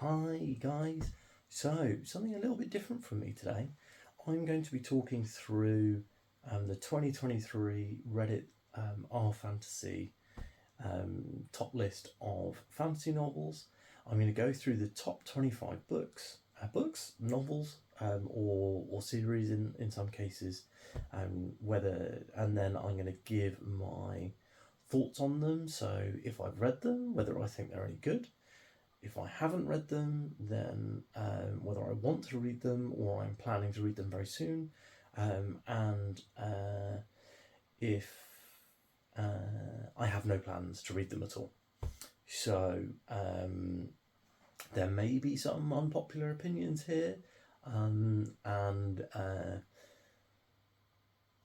Hi guys. So, something a little bit different from me today. I'm going to be talking through the 2023 Reddit R Fantasy top list of fantasy novels. I'm going to go through the top 25 novels, or series in some cases, and then I'm going to give my thoughts on them. So, if I've read them, whether I think they're any good, if I haven't read them, then whether I want to read them or I'm planning to read them very soon, and if I have no plans to read them at all. So there may be some unpopular opinions here, and oh,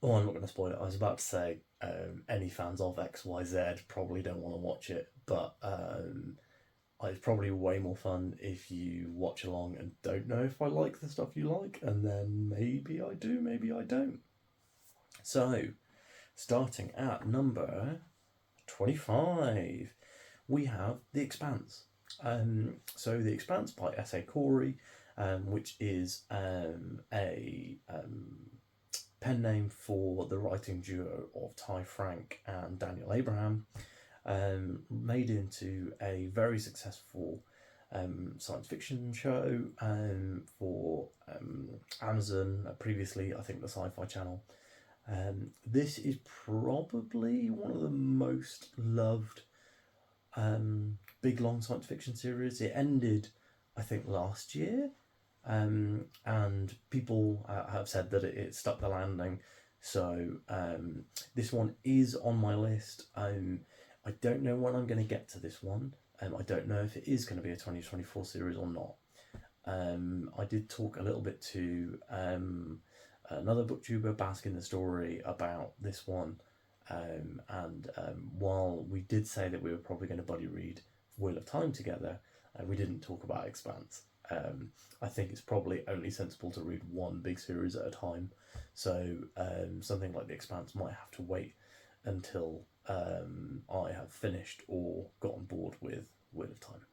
I'm not going to spoil it. I was about to say any fans of XYZ probably don't want to watch it, but it's probably way more fun if you watch along and don't know if I like the stuff you like, and then maybe I do, maybe I don't. So, starting at number 25, we have The Expanse. So, The Expanse by S.A. Corey, which is a pen name for the writing duo of Ty Frank and Daniel Abraham. Made into a very successful science fiction show for Amazon, previously, I think, the Sci Fi Channel. This is probably one of the most loved big long science fiction series. It ended, I think, last year, and people have said that it stuck the landing. So this one is on my list. I don't know when I'm going to get to this one. I don't know if it is going to be a 2024 series or not. I did talk a little bit to another booktuber, Bask in the Story, about this one. And while we did say that we were probably going to buddy read Wheel of Time together, we didn't talk about Expanse. I think it's probably only sensible to read one big series at a time. So something like The Expanse might have to wait until I have finished or gotten bored with Wheel of Time.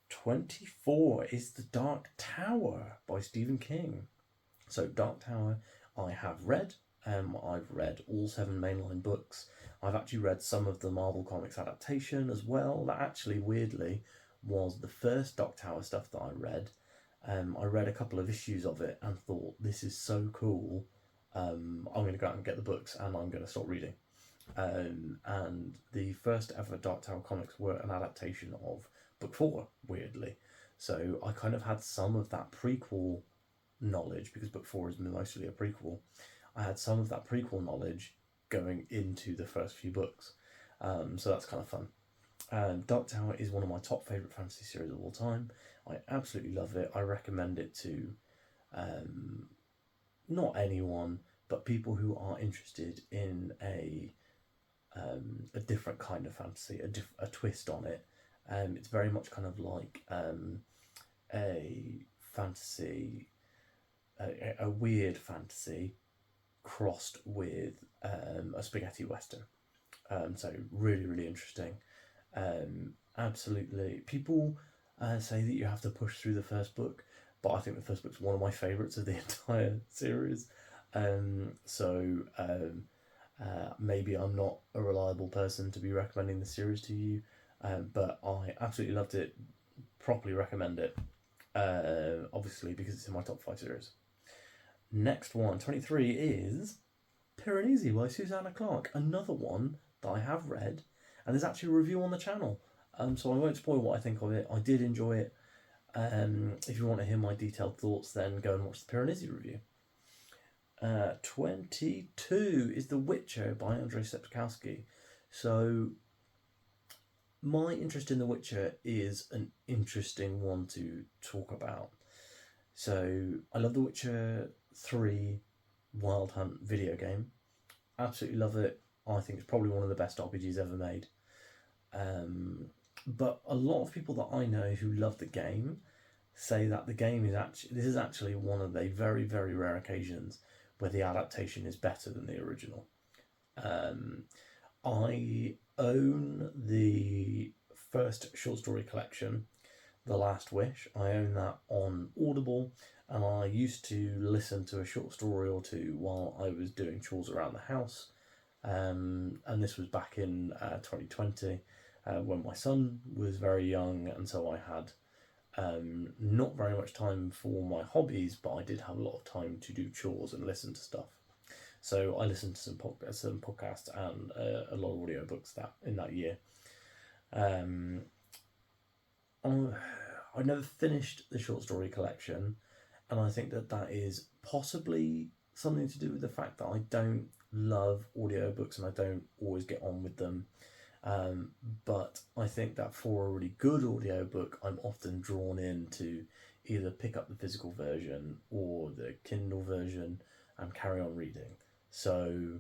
24 is The Dark Tower by Stephen King. So, Dark Tower, I have read. I've read all 7 mainline books. I've actually read some of the Marvel Comics adaptation as well. That actually, weirdly, was the first Dark Tower stuff that I read. I read a couple of issues of it and thought, this is so cool. I'm going to go out and get the books and I'm going to start reading. And the first ever Dark Tower comics were an adaptation of book 4, weirdly. So I kind of had some of that prequel knowledge, because book 4 is mostly a prequel. I had some of that prequel knowledge going into the first few books. So that's kind of fun. Dark Tower is one of my top favourite fantasy series of all time. I absolutely love it. I recommend it to not anyone, but people who are interested in a different kind of fantasy, a twist on it. It's very much kind of like a fantasy, a weird fantasy crossed with a spaghetti western. So really, really interesting. Absolutely. People say that you have to push through the first book, but I think the first book's one of my favourites of the entire series. Maybe I'm not a reliable person to be recommending the series to you, but I absolutely loved it. Properly recommend it, obviously, because it's in my top 5 series. Next one, 23, is Piranesi by Susanna Clarke, another one that I have read, and there's actually a review on the channel, so I won't spoil what I think of it. I did enjoy it. If you want to hear my detailed thoughts, then go and watch the Piranesi review. 22 is The Witcher by Andrzej Sapkowski. So my interest in The Witcher is an interesting one to talk about. So I love The Witcher 3 Wild Hunt video game. Absolutely love it. I think it's probably one of the best RPGs ever made. But a lot of people that I know who love the game say that the game is actually one of the very, very rare occasions where the adaptation is better than the original. I own the first short story collection, The Last Wish. I own that on Audible, and I used to listen to a short story or two while I was doing chores around the house. And this was back in 2020 when my son was very young, and so I had not very much time for my hobbies, but I did have a lot of time to do chores and listen to stuff. So I listened to some podcasts and a lot of audiobooks in that year. Um, I never finished the short story collection, and I think that is possibly something to do with the fact that I don't love audiobooks and I don't always get on with them. But I think that for a really good audiobook, I'm often drawn in to either pick up the physical version or the Kindle version and carry on reading. So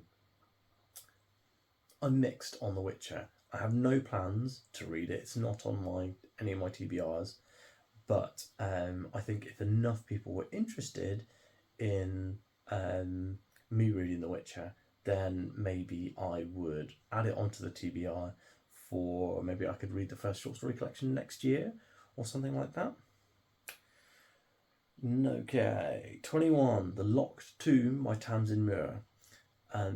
I'm mixed on The Witcher. I have no plans to read it. It's not on any of my TBRs, but I think if enough people were interested in me reading The Witcher, then maybe I would add it onto the TBR for maybe I could read the first short story collection next year or something like that. Okay, 21, The Locked Tomb by Tamsin Muir.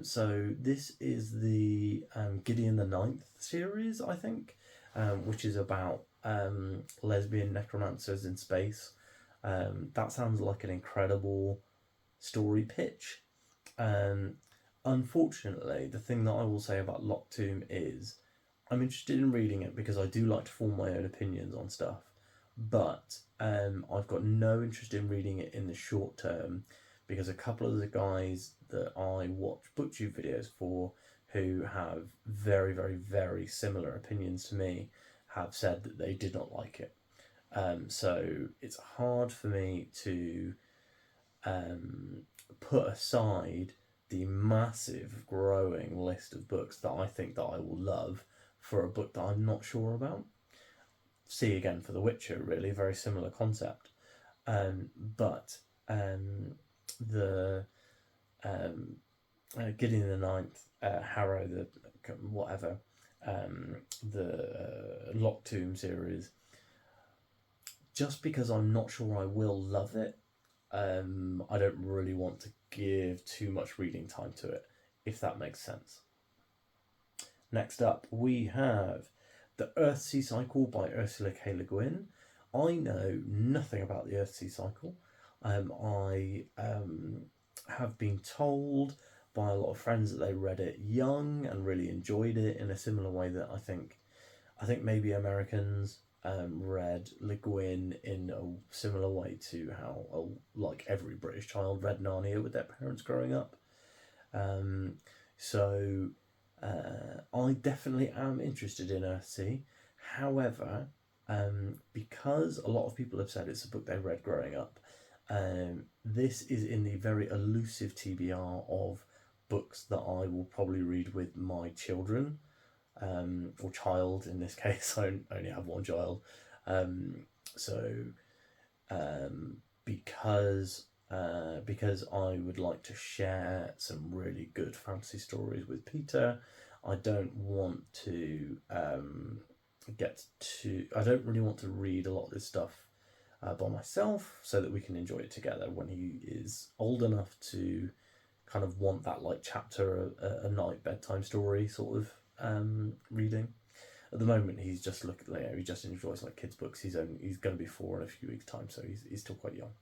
So this is the Gideon the Ninth series, I think, which is about lesbian necromancers in space. That sounds like an incredible story pitch. Unfortunately, the thing that I will say about Locked Tomb is I'm interested in reading it because I do like to form my own opinions on stuff, but I've got no interest in reading it in the short term because a couple of the guys that I watch booktube videos for who have very, very, very similar opinions to me have said that they did not like it. So it's hard for me to put aside the massive growing list of books that I think that I will love for a book that I'm not sure about. See again for The Witcher, really, very similar concept. But the Gideon the Ninth, Harrow, the whatever, the Locked Tomb series, just because I'm not sure I will love it, I don't really want to give too much reading time to it, if that makes sense. Next up, we have The Earthsea Cycle by Ursula K. Le Guin. I know nothing about the Earthsea Cycle. I have been told by a lot of friends that they read it young and really enjoyed it in a similar way that I think maybe Americans read Le Guin in a similar way to how like every British child read Narnia with their parents growing up. So I definitely am interested in Earthsea. However, because a lot of people have said it's a book they read growing up, this is in the very elusive TBR of books that I will probably read with my children, or child in this case. I only have one child. So because I would like to share some really good fantasy stories with Peter, I don't want to I don't really want to read a lot of this stuff by myself, so that we can enjoy it together when he is old enough to kind of want that like chapter a night bedtime story sort of reading. At the moment, he's just he just enjoys like kids' books. He's going to be 4 in a few weeks' time, so he's still quite young.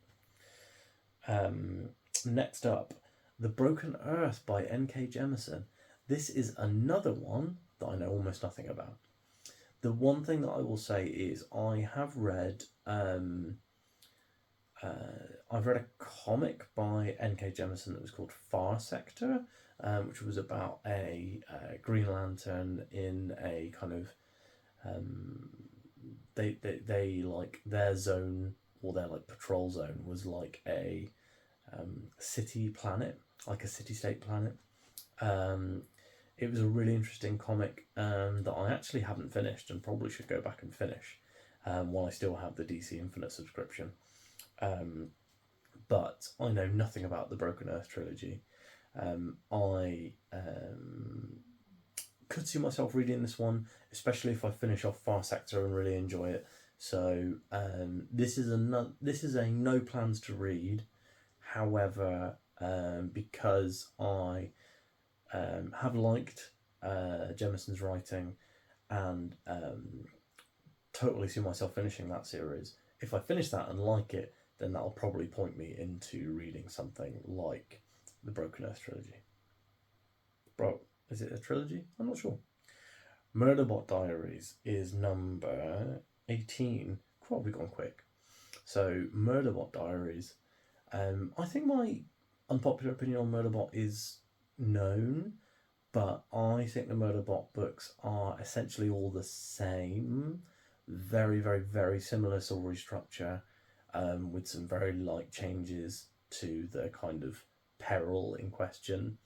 Next up, The Broken Earth by N.K. Jemisin. This is another one that I know almost nothing about. The one thing that I will say is I have read I've read a comic by N.K. Jemisin that was called Far Sector, which was about a Green Lantern in a kind of they like their zone, or their like patrol zone was like a city planet, like a city-state planet. It was a really interesting comic that I actually haven't finished and probably should go back and finish while I still have the DC Infinite subscription. But I know nothing about the Broken Earth trilogy. I could see myself reading this one, especially if I finish off Far Sector and really enjoy it. So this is a no plans to read. However, because I have liked Jemison's writing and totally see myself finishing that series. If I finish that and like it, then that'll probably point me into reading something like the Broken Earth trilogy. Bro, is it a trilogy? I'm not sure. Murderbot Diaries is number 18. Probably gone quick. So, Murderbot Diaries. I think my unpopular opinion on Murderbot is known, but I think the Murderbot books are essentially all the same. Very, very, very similar story structure, with some very light changes to the kind of peril in question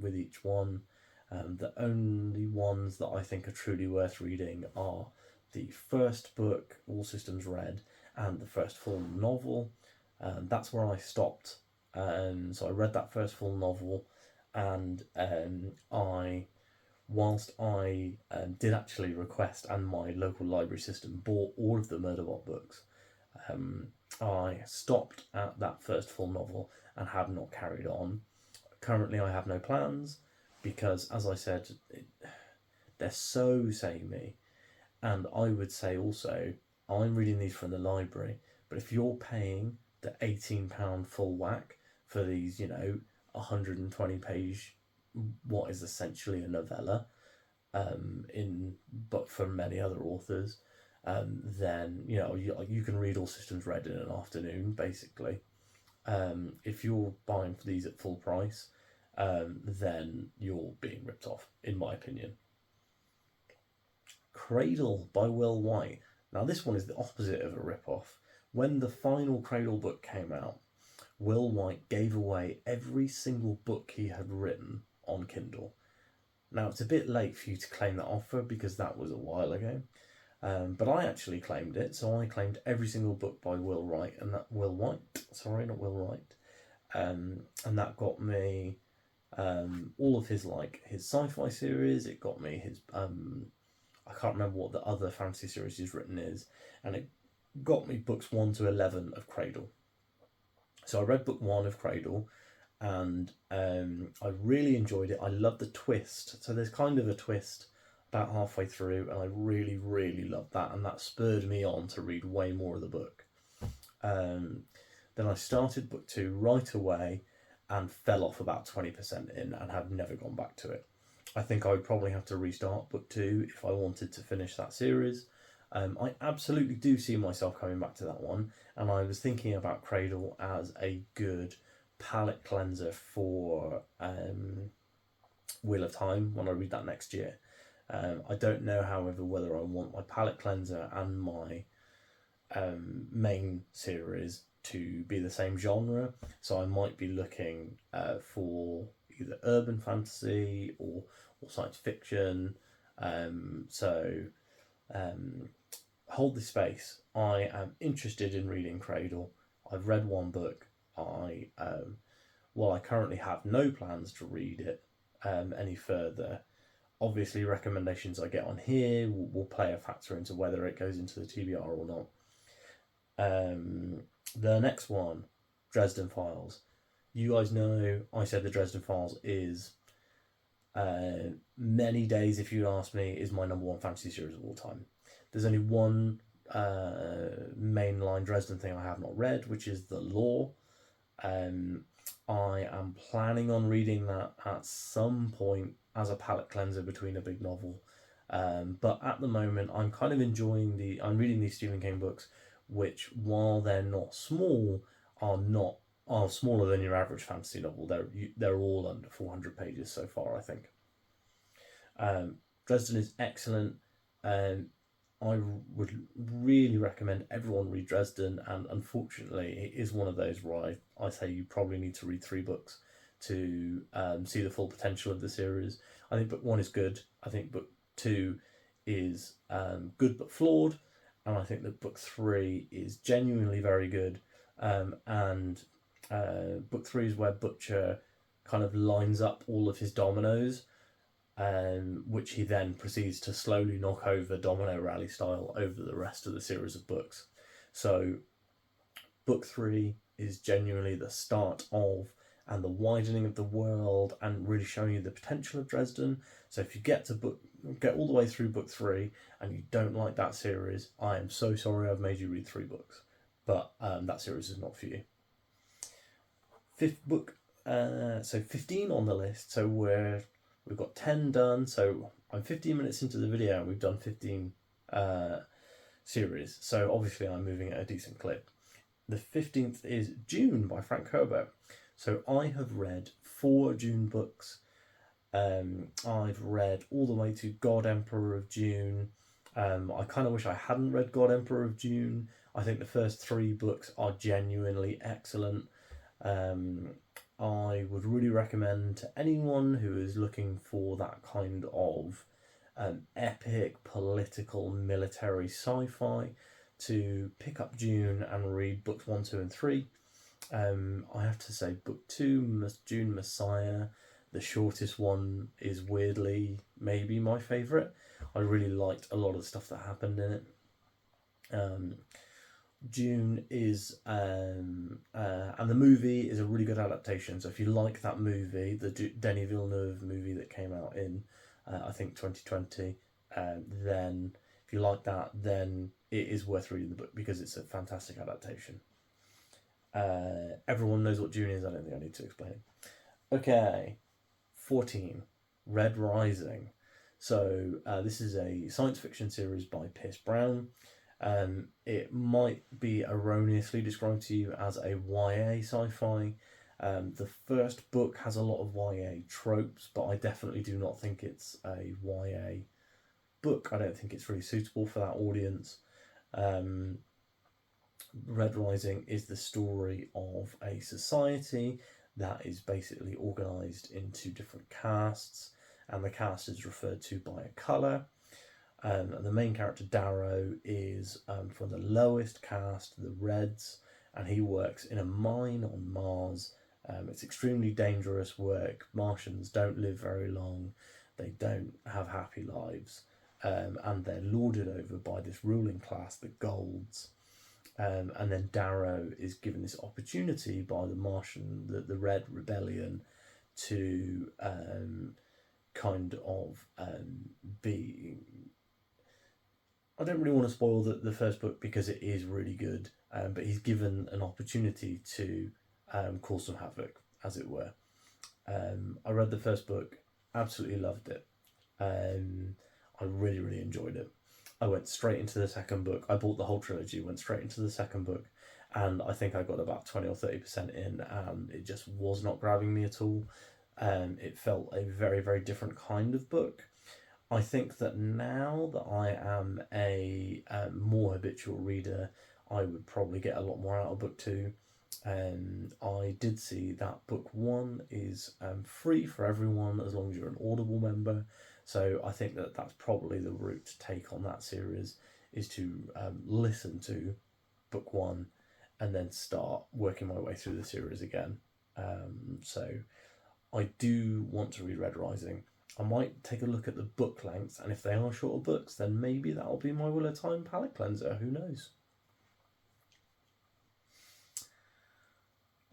with each one. The only ones that I think are truly worth reading are the first book, All Systems Red, and the first full novel. That's where I stopped. So I read that first full novel, and whilst I did actually request, and my local library system bought all of the Murderbot books, I stopped at that first full novel and have not carried on. Currently, I have no plans because, as I said, they're so samey. And I would say also, I'm reading these from the library, but if you're paying the £18 full whack for these, 120 page, what is essentially a novella, but for many other authors, then you can read All Systems Red in an afternoon, basically. If you're buying these at full price, then you're being ripped off, in my opinion. Cradle by Will White. Now, this one is the opposite of a rip-off. When the final Cradle book came out, Will White gave away every single book he had written on Kindle. Now, it's a bit late for you to claim that offer because that was a while ago. But I actually claimed it, so I claimed every single book by Will White, and that not Will Wright, and that got me all of his sci-fi series. It got me his I can't remember what the other fantasy series he's written is, and it got me books 1 to 11 of Cradle. So I read book 1 of Cradle, and I really enjoyed it. I love the twist. So there's kind of a twist about halfway through, and I really, really loved that, and that spurred me on to read way more of the book. Then I started book 2 right away and fell off about 20% in and have never gone back to it. I think I would probably have to restart book 2 if I wanted to finish that series. I absolutely do see myself coming back to that one, and I was thinking about Cradle as a good palate cleanser for Wheel of Time when I read that next year. I don't know, however, whether I want my palate cleanser and my main series to be the same genre, so I might be looking for either urban fantasy or science fiction. Hold this space. I am interested in reading Cradle. I've read one book. While I currently have no plans to read it any further, obviously recommendations I get on here will play a factor into whether it goes into the TBR or not. The next one, Dresden Files. You guys know I said the Dresden Files is many days, if you ask me, is my number 1 fantasy series of all time. There's only one mainline Dresden thing I have not read, which is The Law. I am planning on reading that at some point as a palate cleanser between a big novel. But at the moment, I'm kind of enjoying I'm reading these Stephen King books, which, while they're not small, are smaller than your average fantasy novel. They're all under 400 pages so far, I think. Dresden is excellent. I would really recommend everyone read Dresden, and unfortunately it is one of those where I say you probably need to read 3 books to see the full potential of the series. I think book 1 is good. I think book 2 is good but flawed, and I think that book 3 is genuinely very good, and book 3 is where Butcher kind of lines up all of his dominoes, which he then proceeds to slowly knock over Domino Rally style over the rest of the series of books. So, book 3 is genuinely the start of and the widening of the world and really showing you the potential of Dresden. So if you get all the way through book 3 and you don't like that series, I am so sorry I've made you read 3 books, but that series is not for you. Fifth book, so 15 on the list. So we've got 10 done. So I'm 15 minutes into the video and we've done 15 series. So obviously I'm moving at a decent clip. The 15th is June by Frank Herbert. So I have read 4 June books. I've read all the way to God Emperor of June. I kind of wish I hadn't read God Emperor of June. I think the first 3 books are genuinely excellent. I would really recommend to anyone who is looking for that kind of epic political military sci-fi to pick up June and read books 1, 2 and 3. I have to say book 2, June Messiah, the shortest one, is weirdly maybe my favourite. I really liked a lot of the stuff that happened in it. June is and the movie is a really good adaptation. So if you like that movie, the Denis Villeneuve movie that came out in I think 2020, then if you like that, then it is worth reading the book because it's a fantastic adaptation. Everyone knows what June is. I don't think I need to explain it. Okay, 14, Red Rising. So this is a science fiction series by Pierce Brown. It might be erroneously described to you as a YA sci-fi. The first book has a lot of YA tropes, but I definitely do not think it's a YA book. I don't think it's really suitable for that audience. Red Rising is the story of a society that is basically organised into different castes, and the caste is referred to by a colour. And the main character, Darrow, is from the lowest caste, the Reds, and he works in a mine on Mars. It's extremely dangerous work. Martians don't live very long. They don't have happy lives. And they're lorded over by this ruling class, the Golds. And then Darrow is given this opportunity by the Red Rebellion to kind of be... I don't really want to spoil the first book because it is really good, but he's given an opportunity to cause some havoc, as it were. I read the first book, absolutely loved it. I really, really enjoyed it. I went straight into the second book. I bought the whole trilogy, went straight into the second book, and I think I got about 20 or 30% in, and it just was not grabbing me at all. It felt a very, very different kind of book. I think that now that I am a more habitual reader, I would probably get a lot more out of book 2. I did see that book 1 is free for everyone as long as you're an Audible member. So I think that that's probably the route to take on that series, is to listen to book 1 and then start working my way through the series again. So I do want to read Red Rising. I might take a look at the book lengths, and if they are shorter books, then maybe that'll be my Will of Time palate cleanser. Who knows?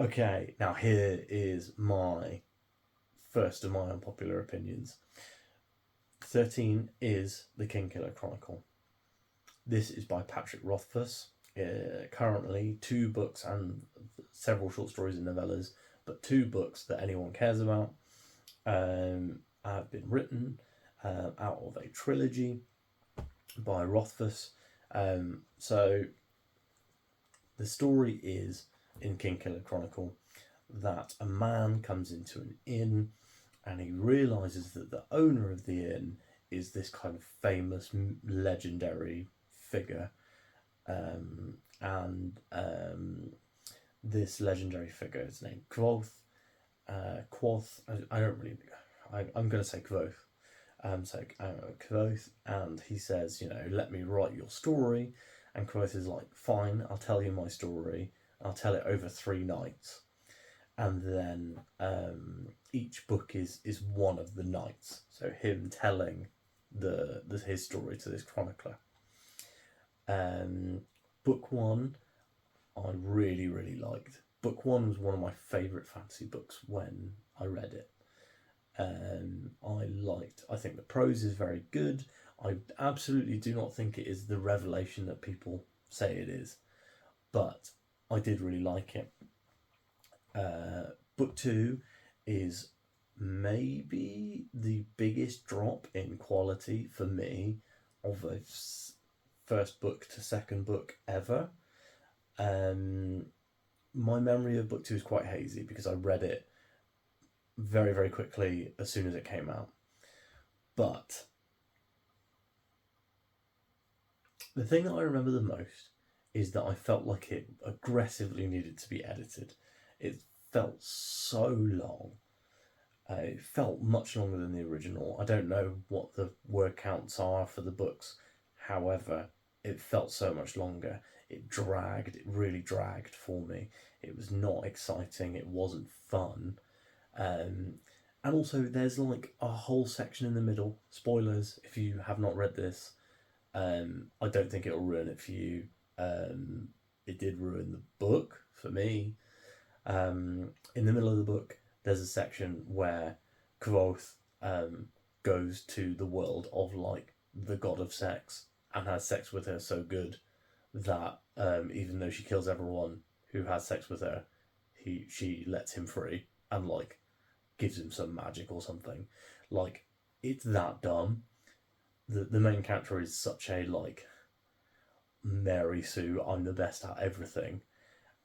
Okay, now here is my first of my unpopular opinions. 13 is The Kingkiller Chronicle. This is by Patrick Rothfuss. Currently 2 books and several short stories and novellas, but 2 books that anyone cares about have been written out of a trilogy by Rothfuss. So the story is, in Kingkiller Chronicle, that a man comes into an inn and he realises that the owner of the inn is this kind of famous, legendary figure. This legendary figure is named Quoth. I'm going to say Quoth. Quoth, and he says, let me write your story. And Quoth is like, fine, I'll tell you my story. I'll tell it over 3 nights. and then each book is one of the knights. So him telling his story to this chronicler. Um, Book one, I really really liked. Book one was one of my favourite fantasy books when I read it. I think the prose is very good. I absolutely do not think it is the revelation that people say it is, but I did really like it. Book two is maybe the biggest drop in quality for me of a first book to second book ever. Um, my memory of book two is quite hazy because I read it very, very quickly as soon as it came out. But the thing that I remember the most is that I felt like it aggressively needed to be edited. It felt so long. It felt much longer than the original. I don't know what the word counts are for the books. However, it felt so much longer. It dragged, it really dragged for me. It was not exciting, it wasn't fun. Um, and also, there's like a whole section in the middle. Spoilers if you have not read this. I don't think it'll ruin it for you. It did ruin the book for me. In the middle of the book, there's a section where Kvothe goes to the world of like the god of sex and has sex with her so good that even though she kills everyone who has sex with her, she lets him free and like gives him some magic or something. Like, it's that dumb. The main character is such a like Mary Sue, I'm the best at everything,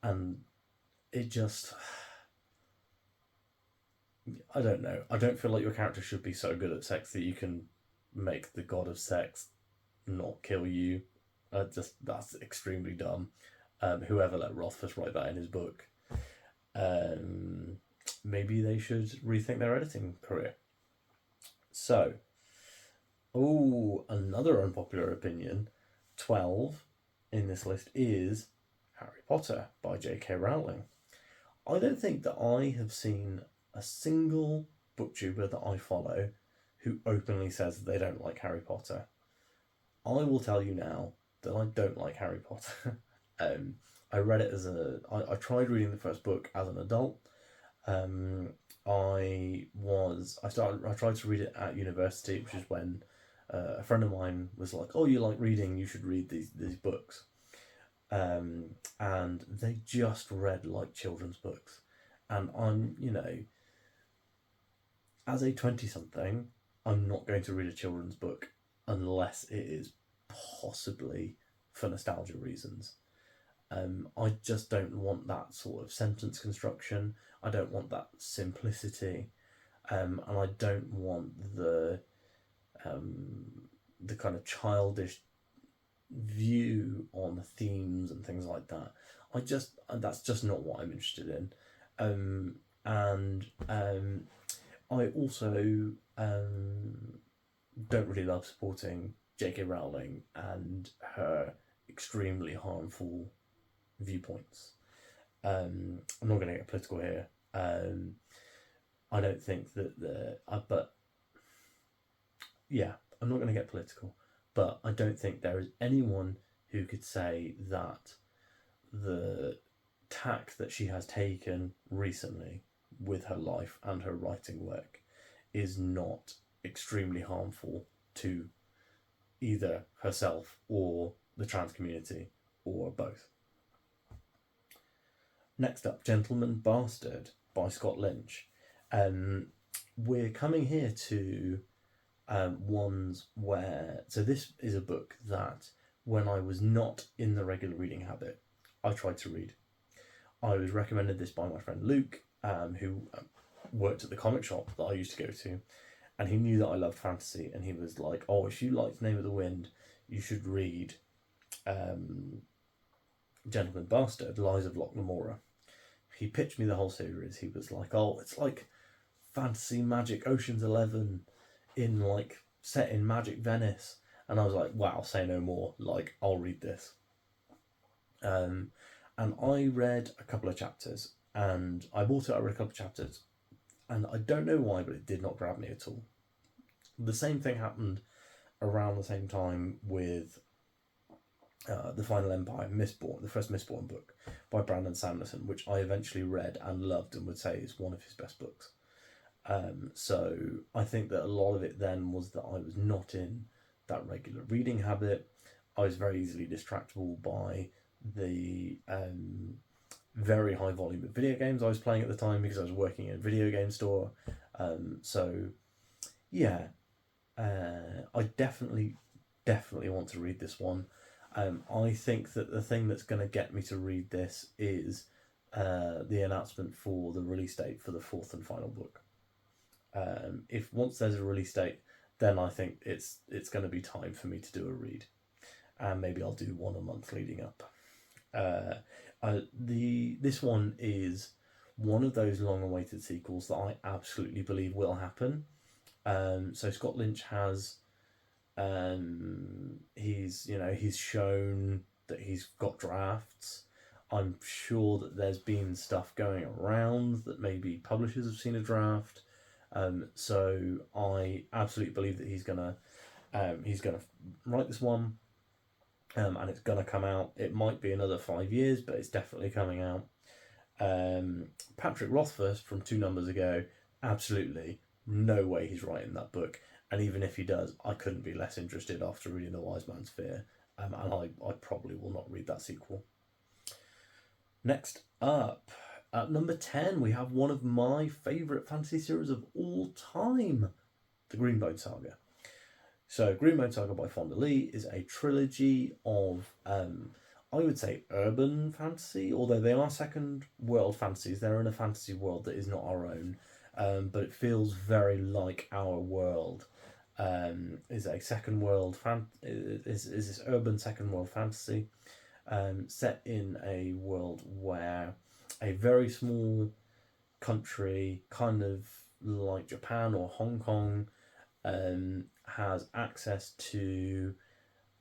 and it just, I don't know. I don't feel like your character should be so good at sex that you can make the god of sex not kill you. That's extremely dumb. Whoever let Rothfuss write that in his book, um, maybe they should rethink their editing career. So, another unpopular opinion. 12 in this list is Harry Potter by J.K. Rowling. I don't think that I have seen a single booktuber that I follow who openly says that they don't like Harry Potter. I will tell you now that I don't like Harry Potter. I read it I tried reading the first book as an adult. I tried to read it at university, which is when a friend of mine was like, "Oh, you like reading? You should read these books." And they just read like children's books, and as a 20-something, I'm not going to read a children's book unless it is possibly for nostalgia reasons. I just don't want that sort of sentence construction. I don't want that simplicity, and I don't want the kind of childish view on themes and things like that. That's just not what I'm interested in. And I also don't really love supporting J.K. Rowling and her extremely harmful viewpoints. I'm not going to get political here. I don't think that but yeah, I'm not going to get political, but I don't think there is anyone who could say that the tack that she has taken recently with her life and her writing work is not extremely harmful to either herself or the trans community or both. Next up, Gentleman Bastard by Scott Lynch. We're coming here to ones where... So this is a book that when I was not in the regular reading habit, I tried to read. I was recommended this by my friend Luke, who worked at the comic shop that I used to go to, and he knew that I loved fantasy, and he was like, "Oh, if you liked Name of the Wind, you should read Gentleman Bastard, Lies of Locke Lamora." He pitched me the whole series. He was like, "Oh, it's like fantasy magic Ocean's 11 in like set in magic Venice." And I was like, "Wow, say no more. Like, I'll read this." And I read a couple of chapters, and I bought it. I read a couple of chapters, and I don't know why, but it did not grab me at all. The same thing happened around the same time with The Final Empire, Mistborn, the first Mistborn book by Brandon Sanderson, which I eventually read and loved and would say is one of his best books. So I think that a lot of it then was that I was not in that regular reading habit. I was very easily distractible by the very high volume of video games I was playing at the time because I was working in a video game store. So yeah, I definitely want to read this one. I think that the thing that's going to get me to read this is the announcement for the release date for the fourth and final book. If once there's a release date, then I think it's going to be time for me to do a read, and maybe I'll do one a month leading up. This one is one of those long-awaited sequels that I absolutely believe will happen. So Scott Lynch has, he's shown that he's got drafts. I'm sure that there's been stuff going around that maybe publishers have seen a draft. So I absolutely believe that he's gonna write this one, and it's gonna come out. It might be another 5 years, but it's definitely coming out. Patrick Rothfuss from 2 numbers ago, absolutely no way he's writing that book. And even if he does, I couldn't be less interested after reading The Wise Man's Fear, and I probably will not read that sequel. Next up, at number 10, we have one of my favourite fantasy series of all time, the Greenbone Saga. So, Greenbone Saga by Fonda Lee is a trilogy of, I would say, urban fantasy, although they are second world fantasies. They're in a fantasy world that is not our own, but it feels very like our world. Is a second world is this urban second world fantasy, set in a world where a very small country, kind of like Japan or Hong Kong, has access to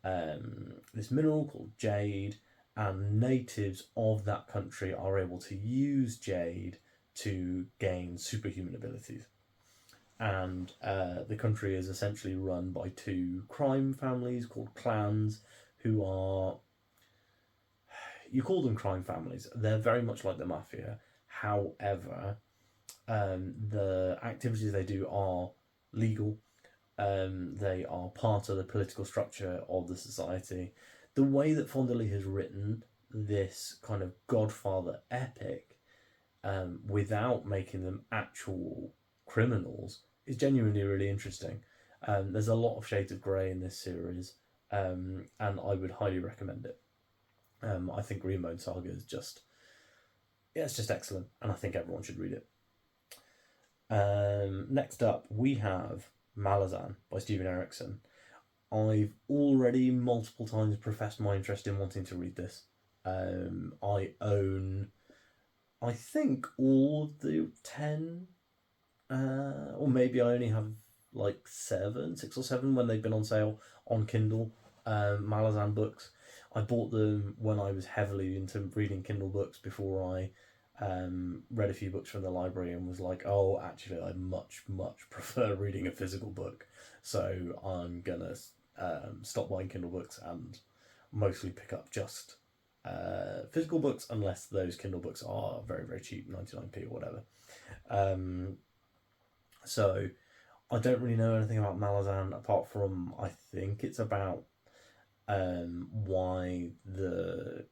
this mineral called jade, and natives of that country are able to use jade to gain superhuman abilities. And the country is essentially run by 2 crime families called clans, who are, you call them crime families, they're very much like the mafia. However, the activities they do are legal. They are part of the political structure of the society. The way that Fonda Lee has written this kind of Godfather epic, without making them actual criminals, is genuinely really interesting. There's a lot of shades of grey in this series, and I would highly recommend it. I think Greenbone Saga is just, it's just excellent, and I think everyone should read it. Next up, we have Malazan by Stephen Erickson. I've already multiple times professed my interest in wanting to read this. I own, I think, all of the 10, or maybe I only have like 6 or 7 when they've been on sale on Kindle, Malazan books. I bought them when I was heavily into reading Kindle books before I read a few books from the library and was like, oh, actually, I much prefer reading a physical book. So I'm gonna stop buying Kindle books and mostly pick up just physical books, unless those Kindle books are very, very cheap, 99p or whatever. So I don't really know anything about Malazan apart from I think it's about why the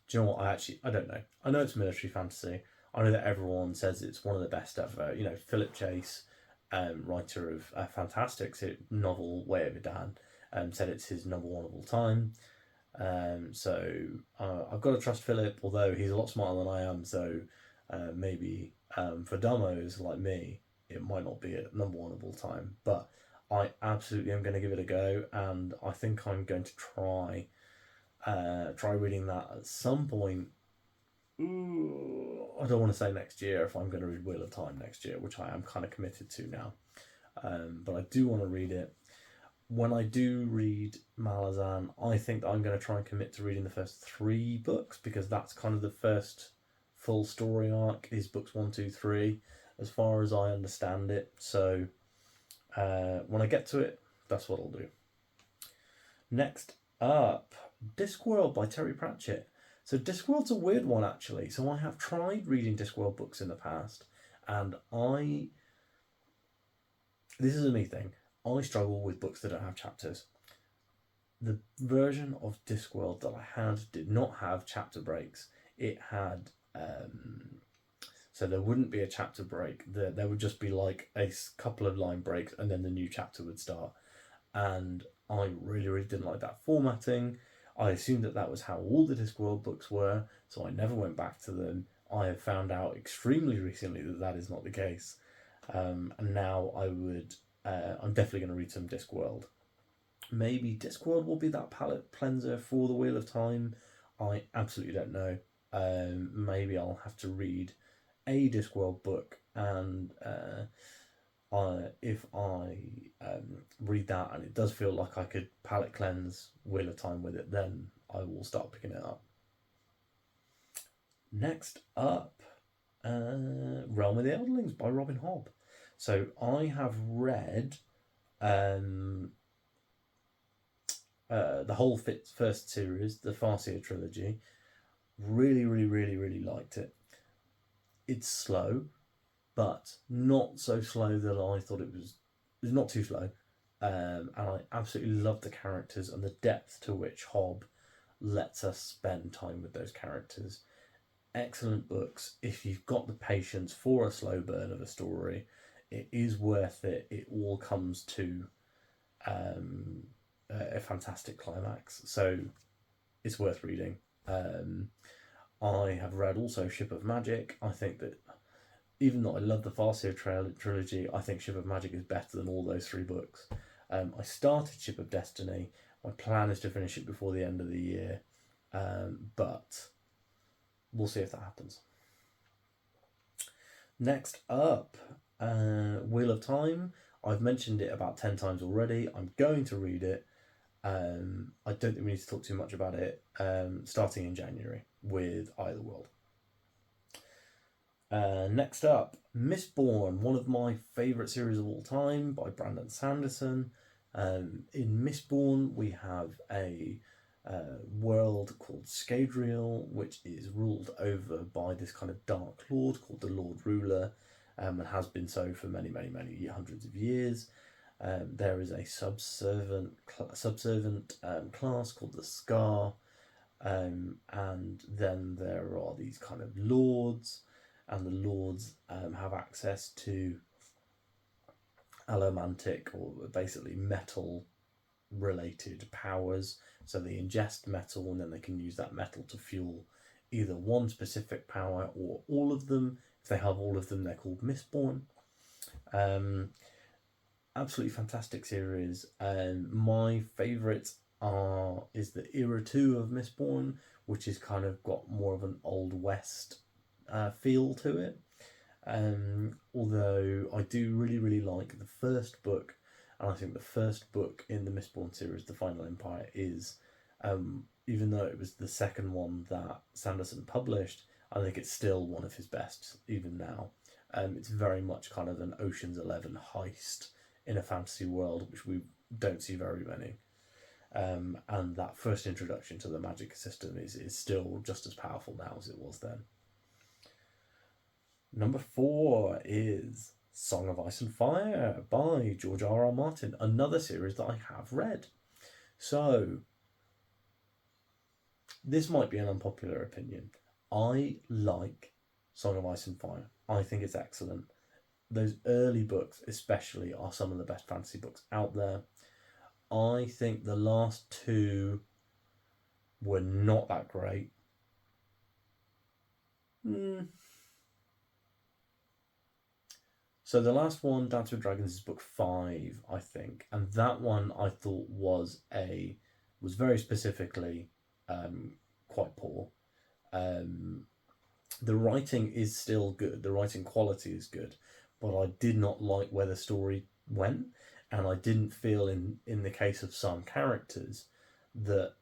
do you know what? I don't know. I know it's military fantasy. I know that everyone says it's one of the best ever. You know, Philip Chase, writer of a fantastic novel, Way Over Dan, said it's his number 1 of all time. So I've got to trust Philip, although he's a lot smarter than I am. So maybe for dummos like me, it might not be a number 1 of all time. But I absolutely am going to give it a go, and I think I'm going to try reading that at some point. I don't want to say next year if I'm going to read Wheel of Time next year, which I am kind of committed to now. But I do want to read it. when I do read Malazan, I think that I'm going to try and commit to reading the first 3 books, because that's kind of the first full story arc, is books 1, 2, 3, as far as I understand it. So when I get to it, that's what I'll do. Next up, Discworld by Terry Pratchett. So Discworld's a weird one, actually. So I have tried reading Discworld books in the past, and this is a me thing. I struggle with books that don't have chapters. The version of Discworld that I had did not have chapter breaks. It had so there wouldn't be a chapter break. There would just be like a couple of line breaks, and then the new chapter would start. And I really, really didn't like that formatting. I assumed that that was how all the Discworld books were, so I never went back to them. I have found out extremely recently that that is not the case. And now I'm definitely going to read some Discworld. Maybe Discworld will be that palette cleanser for the Wheel of Time. I absolutely don't know. Maybe I'll have to read a Discworld book, and if I read that and it does feel like I could palette cleanse Wheel of Time with it, then I will start picking it up. Next up, Realm of the Elderlings by Robin Hobb. So I have read the whole first series, the Farseer trilogy. Really, really, really, really liked it. It's slow, but not so slow that I thought it was. It's not too slow, and I absolutely love the characters and the depth to which Hobb lets us spend time with those characters. Excellent books. If you've got the patience for a slow burn of a story, it is worth it. It all comes to a fantastic climax, so it's worth reading. I have read also Ship of Magic. I think that even though I love the Farseer trilogy, I think Ship of Magic is better than all those 3 books. I started Ship of Destiny. My plan is to finish it before the end of the year, but we'll see if that happens. Next up, Wheel of Time. I've mentioned it about 10 times already. I'm going to read it. I don't think we need to talk too much about it. Starting in January with Either World. Next up, Mistborn, one of my favourite series of all time by Brandon Sanderson. In Mistborn, we have a world called Scadrial, which is ruled over by this kind of dark lord called the Lord Ruler, and has been so for many, many, many hundreds of years. There is a subservient class called the Scar, and then there are these kind of lords, and the lords have access to allomantic, or basically metal related powers. So they ingest metal, and then they can use that metal to fuel either one specific power or all of them. If they have all of them, they're called Mistborn. Absolutely fantastic series. My favourites is the Era 2 of Mistborn, which is kind of got more of an Old West feel to it. Although I do really, really like the first book, and I think the first book in the Mistborn series, The Final Empire, is, even though it was the second one that Sanderson published, I think it's still one of his best, even now. It's very much kind of an Ocean's 11 heist in a fantasy world, which we don't see very many. And that first introduction to the magic system is still just as powerful now as it was then. Number 4 is Song of Ice and Fire by George R.R. Martin, another series that I have read. So, this might be an unpopular opinion. I like Song of Ice and Fire. I think it's excellent. Those early books especially are some of the best fantasy books out there. I think the last 2 were not that great. So the last one, Dance with Dragons, is book 5, I think, and that one I thought was very specifically quite poor. The writing is still good, the writing quality is good, but I did not like where the story went, and I didn't feel in the case of some characters that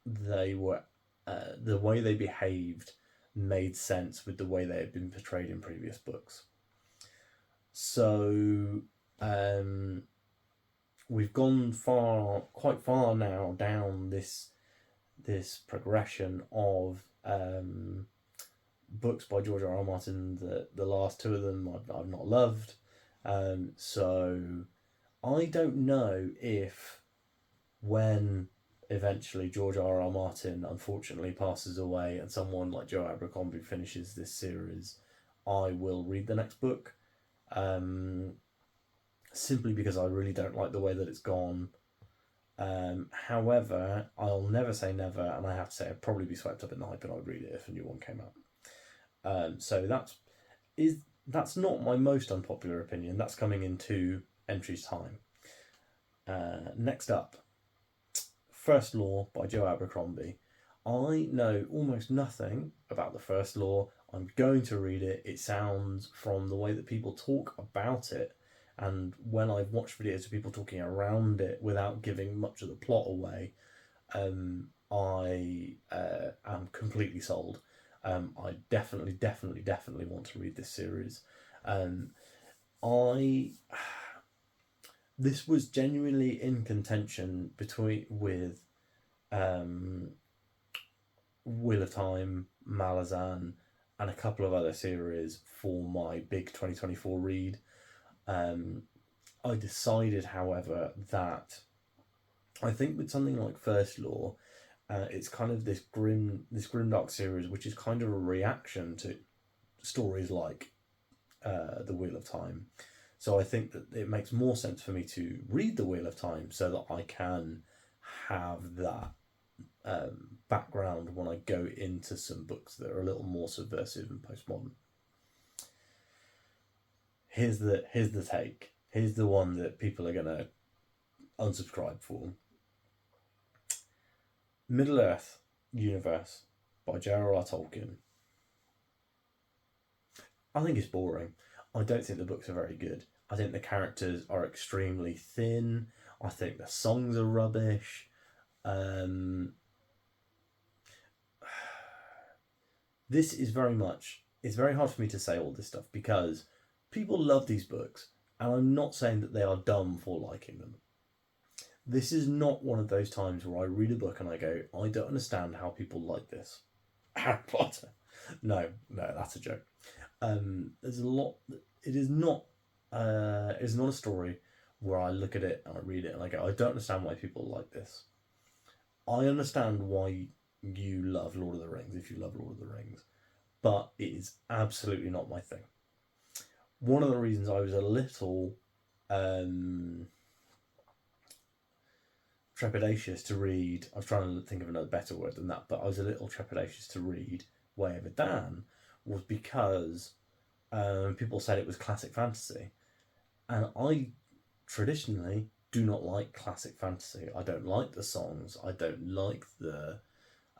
they were the way they behaved made sense with the way they had been portrayed in previous books. So we've gone quite far now down this progression of books by George R. R. Martin. The last two of them I've not loved. So I don't know if when eventually George R. R. Martin unfortunately passes away and someone like Joe Abercrombie finishes this series, I will read the next book. Simply because I really don't like the way that it's gone. However, I'll never say never, and I have to say I'd probably be swept up in the hype and I'd read it if a new one came out. So that's not my most unpopular opinion. That's coming in 2 entries' time. Next up, First Law by Joe Abercrombie. I know almost nothing about the First Law. I'm going to read it. It sounds, from the way that people talk about it, and when I've watched videos of people talking around it without giving much of the plot away, I am completely sold. I definitely want to read this series. This was genuinely in contention with Wheel of Time, Malazan, and a couple of other series for my big 2024 read. I decided, however, that I think with something like First Law, it's kind of this grimdark series, which is kind of a reaction to stories like The Wheel of Time. So I think that it makes more sense for me to read The Wheel of Time so that I can have that background when I go into some books that are a little more subversive and postmodern. Here's the take. Here's the one that people are gonna unsubscribe for. Middle-earth universe by J.R.R. Tolkien. I think it's boring. I don't think the books are very good. I think the characters are extremely thin. I think the songs are rubbish. This is very much... It's very hard for me to say all this stuff because people love these books, and I'm not saying that they are dumb for liking them. This is not one of those times where I read a book and I go, I don't understand how people like this. Harry Potter. No, that's a joke. There's a lot... It is not a story where I look at it and I read it and I go, I don't understand why people like this. I understand why you love Lord of the Rings, if you love Lord of the Rings, but it is absolutely not my thing. One of the reasons I was a little trepidatious to read, I was trying to think of another better word than that, but I was a little trepidatious to read Way of Adan, was because people said it was classic fantasy. And I traditionally do not like classic fantasy. I don't like the songs. I don't like the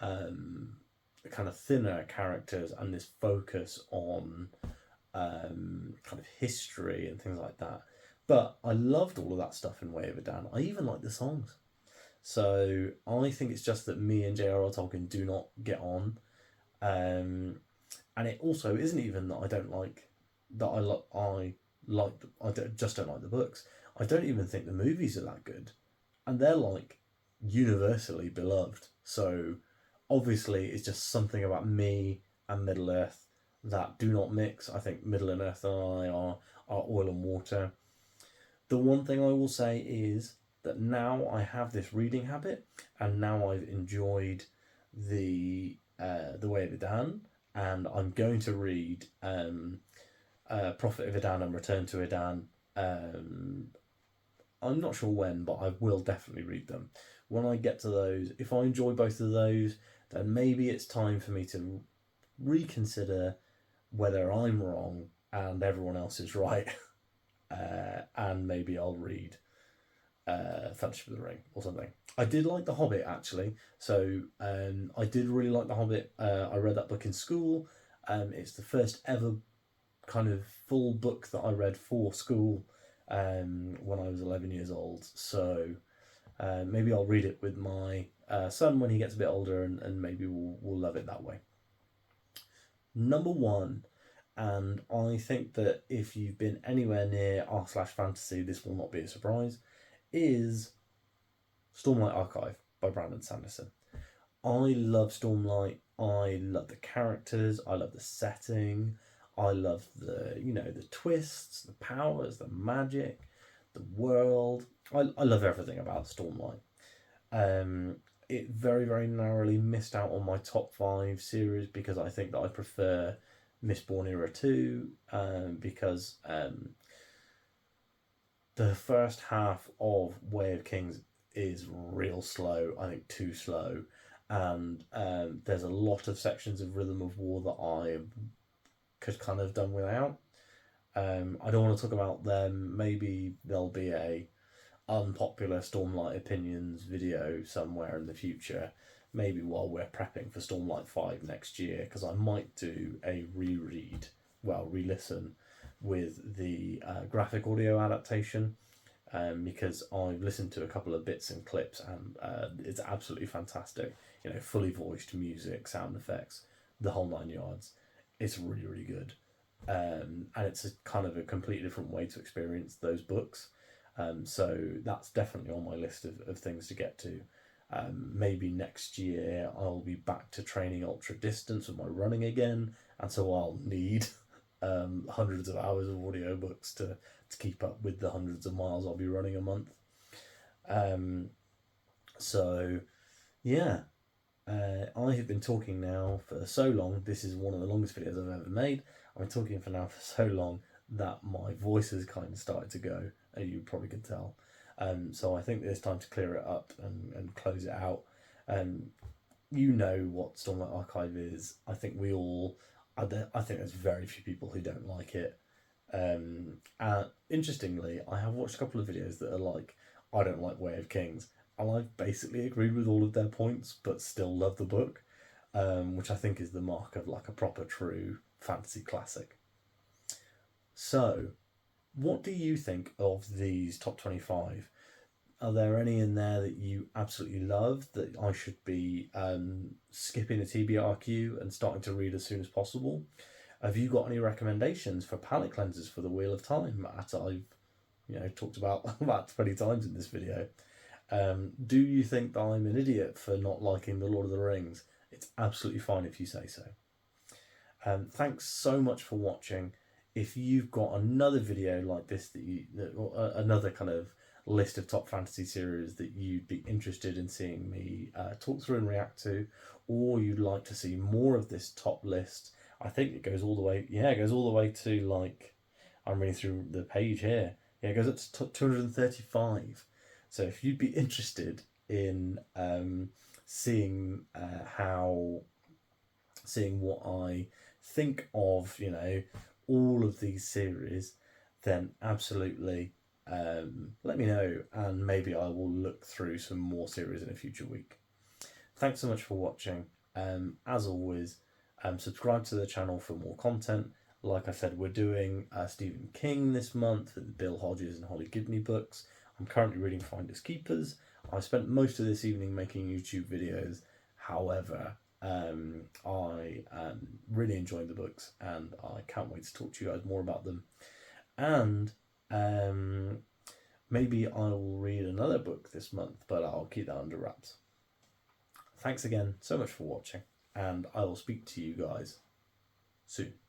kind of thinner characters and this focus on kind of history and things like that. But I loved all of that stuff in Way of Adan. I even like the songs. So I think it's just that me and J.R.R. Tolkien do not get on. And it also isn't even that I don't like that I just don't like the books. I don't even think the movies are that good, and they're like universally beloved. So obviously it's just something about me and Middle Earth that do not mix. I think Middle Earth and I are oil and water. The one thing I will say is that now I have this reading habit, and now I've enjoyed the Way of Adan, and I'm going to read Prophet of Adan and Return to Adan. I'm not sure when, but I will definitely read them. When I get to those, if I enjoy both of those, then maybe it's time for me to reconsider whether I'm wrong and everyone else is right. And maybe I'll read Fellowship of the Ring or something. I did like The Hobbit, actually. So I did really like The Hobbit. I read that book in school. It's the first ever kind of full book that I read for school. when I was 11 years old. So maybe I'll read it with my son when he gets a bit older, and maybe we'll love it that way. Number one, and I think that if you've been anywhere near r/fantasy, this will not be a surprise, is Stormlight Archive by Brandon Sanderson. I love Stormlight. I love the characters. I love the setting. I love the twists, the powers, the magic, the world. I love everything about Stormlight. It very, very narrowly missed out on my top 5 series because I think that I prefer Mistborn Era 2, because the first half of Way of Kings is real slow, I think too slow, and there's a lot of sections of Rhythm of War that I could kind of done without. I don't want to talk about them. Maybe there'll be a unpopular Stormlight opinions video somewhere in the future, maybe while we're prepping for Stormlight 5 next year, because I might do a re-listen with the graphic audio adaptation, because I've listened to a couple of bits and clips, and it's absolutely fantastic. Fully voiced music, sound effects, the whole 9 yards. It's really, really good. And it's a kind of a completely different way to experience those books. So that's definitely on my list of things to get to. Maybe next year I'll be back to training ultra distance with my running again, and so I'll need hundreds of hours of audiobooks to keep up with the hundreds of miles I'll be running a month. So yeah, I have been talking now for so long. This is one of the longest videos I've ever made. I've been talking for so long that my voice has kind of started to go, as you probably can tell. So I think it's time to clear it up and close it out. You know what Stormlight Archive is. I think we all... I think there's very few people who don't like it. Interestingly, I have watched a couple of videos that are like, I don't like Way of Kings, and I've basically agreed with all of their points, but still love the book, which I think is the mark of like a proper true fantasy classic. So, what do you think of these top 25? Are there any in there that you absolutely love that I should be skipping a TBRQ and starting to read as soon as possible? Have you got any recommendations for palette cleansers for the Wheel of Time that I've talked about 20 times in this video? Do you think that I'm an idiot for not liking The Lord of the Rings? It's absolutely fine if you say so. Thanks so much for watching. If you've got another video like this or another kind of list of top fantasy series that you'd be interested in seeing me talk through and react to, or you'd like to see more of this top list, I think it goes all the way. Yeah, it goes all the way to, like, I'm reading through the page here. Yeah, it goes up to top 235. So if you'd be interested in seeing what I think of, all of these series, then absolutely let me know, and maybe I will look through some more series in a future week. Thanks so much for watching. As always, subscribe to the channel for more content. Like I said, we're doing Stephen King this month with the Bill Hodges and Holly Gibney books. I'm currently reading Finders Keepers. I spent most of this evening making YouTube videos. However, I am really enjoying the books, and I can't wait to talk to you guys more about them. And maybe I will read another book this month, but I'll keep that under wraps. Thanks again so much for watching, and I will speak to you guys soon.